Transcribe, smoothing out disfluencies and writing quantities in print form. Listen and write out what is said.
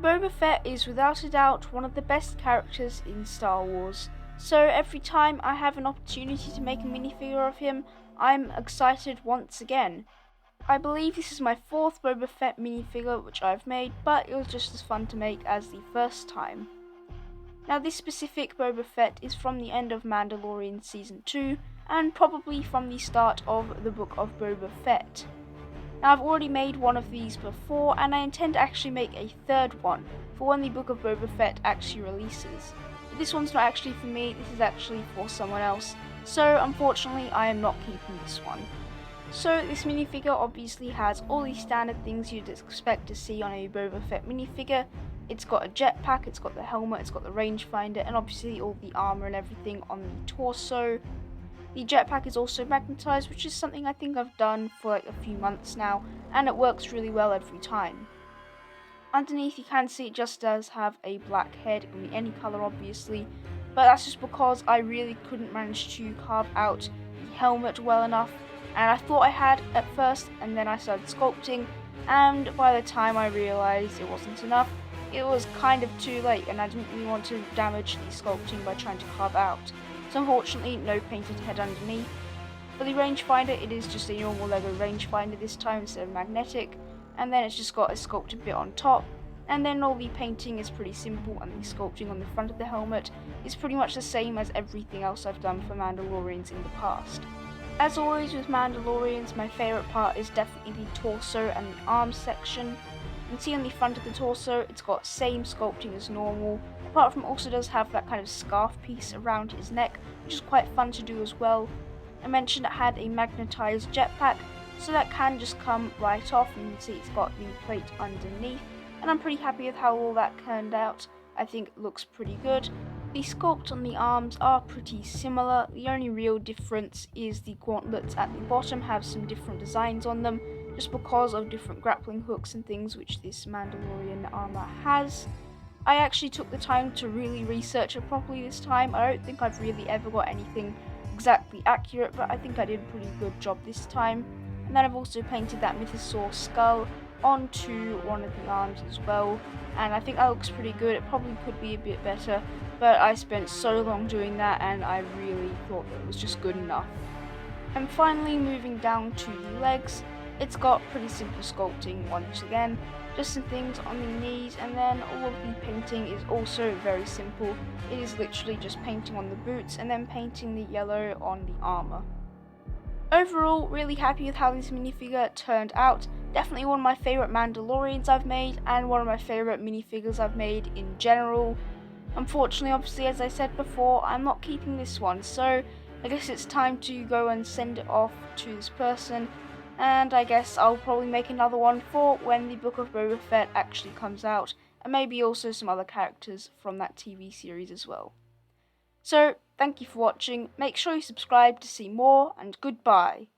Boba Fett is without a doubt one of the best characters in Star Wars, so every time I have an opportunity to make a minifigure of him, I'm excited once again. I believe this is my fourth Boba Fett minifigure which I've made, but it was just as fun to make as the first time. Now this specific Boba Fett is from the end of Mandalorian Season 2, and probably from the start of the Book of Boba Fett. Now I've already made one of these before, and I intend to actually make a third one for when the Book of Boba Fett actually releases. But this one's not actually for me, this is actually for someone else, so unfortunately I am not keeping this one. So this minifigure obviously has all the standard things you'd expect to see on a Boba Fett minifigure. It's got a jetpack, it's got the helmet, it's got the rangefinder, and obviously all the armor and everything on the torso. The jetpack is also magnetized, which is something I think I've done for like a few months now, and it works really well every time. Underneath you can see it just does have a black head, it can be any colour obviously, but that's just because I really couldn't manage to carve out the helmet well enough, and I thought I had at first, and then I started sculpting, and by the time I realised it wasn't enough, it was kind of too late, and I didn't really want to damage the sculpting by trying to carve out. So unfortunately, no painted head underneath. For the rangefinder, it is just a normal Lego rangefinder this time instead of magnetic, and then it's just got a sculpted bit on top, and then all the painting is pretty simple, and the sculpting on the front of the helmet is pretty much the same as everything else I've done for Mandalorians in the past. As always with Mandalorians, my favourite part is definitely the torso and the arms section. You can see on the front of the torso, it's got same sculpting as normal, apart from also does have that kind of scarf piece around his neck, which is quite fun to do as well. I mentioned it had a magnetized jetpack, so that can just come right off, and you can see it's got the plate underneath, and I'm pretty happy with how all that turned out. I think it looks pretty good. The sculpt on the arms are pretty similar, the only real difference is the gauntlets at the bottom have some different designs on them, just because of different grappling hooks and things which this Mandalorian armor has. I actually took the time to really research it properly this time. I don't think I've really ever got anything exactly accurate, but I think I did a pretty good job this time. And then I've also painted that mythosaur skull onto one of the arms as well, and I think that looks pretty good. It probably could be a bit better, but I spent so long doing that and I really thought that it was just good enough. And finally, moving down to the legs, it's got pretty simple sculpting once again, just some things on the knees, and then all of the painting is also very simple. It is literally just painting on the boots and then painting the yellow on the armor. Overall, really happy with how this minifigure turned out. Definitely one of my favourite Mandalorians I've made, and one of my favourite minifigures I've made in general. Unfortunately, obviously, as I said before, I'm not keeping this one, so I guess it's time to go and send it off to this person, and I guess I'll probably make another one for when the Book of Boba Fett actually comes out, and maybe also some other characters from that TV series as well. So, thank you for watching, make sure you subscribe to see more, and goodbye.